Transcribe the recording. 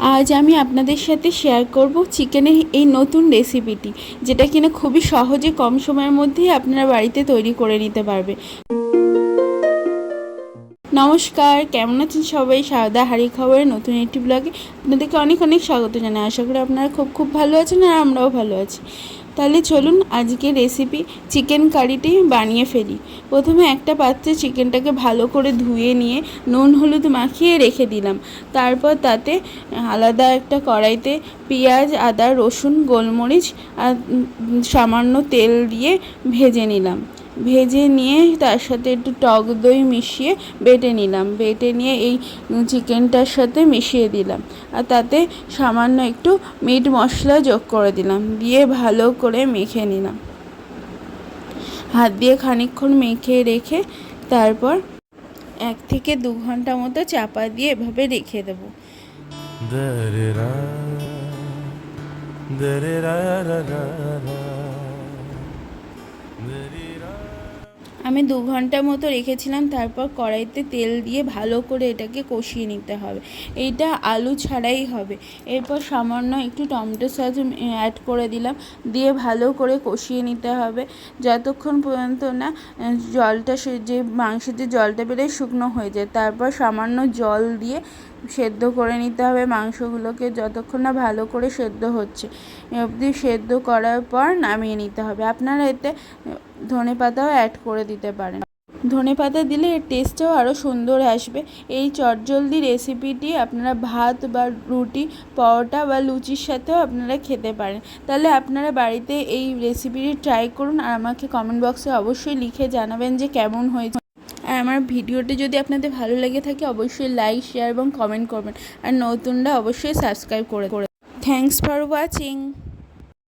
আজ আমি আপনাদের সাথে শেয়ার করব চিকেনের এই নতুন রেসিপিটি, যেটা কিনা খুবই সহজে কম সময়ের মধ্যেই আপনারা বাড়িতে তৈরি করে নিতে পারবে। নমস্কার, কেমন আছেন সবাই? সারদা হাঁড়ি খাবারের নতুন একটি ব্লগে আপনাদেরকে অনেক অনেক স্বাগত জানাই। আশা করি আপনারা খুব ভালো আছেন আর আমরাও ভালো আছি। তাহলে চলুন আজকে রেসিপি চিকেন কারিটি বানিয়ে ফেলি। প্রথমে একটা পাত্রে চিকেনটাকে ভালো করে ধুয়ে নিয়ে নুন হলুদ মাখিয়ে রেখে দিলাম। তারপর তাতে আলাদা একটা কড়াইতে পেঁয়াজ, আদা, রসুন, গোলমরিচ আর সামান্য তেল দিয়ে ভেজে নিলাম। ভেজে নিয়ে তার সাথে একটু টক দই মিশিয়ে বেটে নিলাম। বেটে নিয়ে এই চিকেনটার সাথে মিশিয়ে দিলাম আর তাতে সামান্য একটু মিট মশলা যোগ করে দিলাম। দিয়ে ভালো করে মেখে নিলাম। হাত দিয়ে খানিকক্ষণ মেখে রেখে তারপর 1 থেকে 2 ঘন্টা মতো চাপা দিয়ে এভাবে রেখে দেবো। আমি 2 ঘন্টা মতো রেখেছিলাম। তারপর কড়াইতে তেল দিয়ে ভালো করে এটাকে কষিয়ে নিতে হবে। এইটা আলু ছাড়াই হবে। এরপর সামান্য একটু টমেটো সস অ্যাড করে দিলাম। দিয়ে ভালো করে কষিয়ে নিতে হবে যতক্ষণ পর্যন্ত না জলটা যে মাংসের যে জলটা বেরোয় শুকনো হয়ে যায়। তারপর সামান্য জল দিয়ে সেদ্ধ করে নিতে হবে মাংসগুলোকে, যতক্ষণ না ভালো করে সেদ্ধ হচ্ছে অবধি সেদ্ধ করার পর নামিয়ে নিতে হবে। আপনারা এতে ধনেপাতাও অ্যাড করে দিতে পারেন। ধনেপাতা দিলে এর টেস্টটাও আরও সুন্দর আসবে। এই চটজলদি রেসিপিটি আপনারা ভাত বা রুটি, পরোটা বা লুচির সাথেও আপনারা খেতে পারেন। তাহলে আপনারা বাড়িতে এই রেসিপিটি ট্রাই করুন আর আমাকে কমেন্ট বক্সে অবশ্যই লিখে জানাবেন যে কেমন হয়েছে। আর আমার ভিডিওটি যদি আপনাদের ভালো লেগে থাকে অবশ্যই লাইক, শেয়ার এবং কমেন্ট করবেন। আর নতুনরা অবশ্যই সাবস্ক্রাইব করে। Thanks for watching.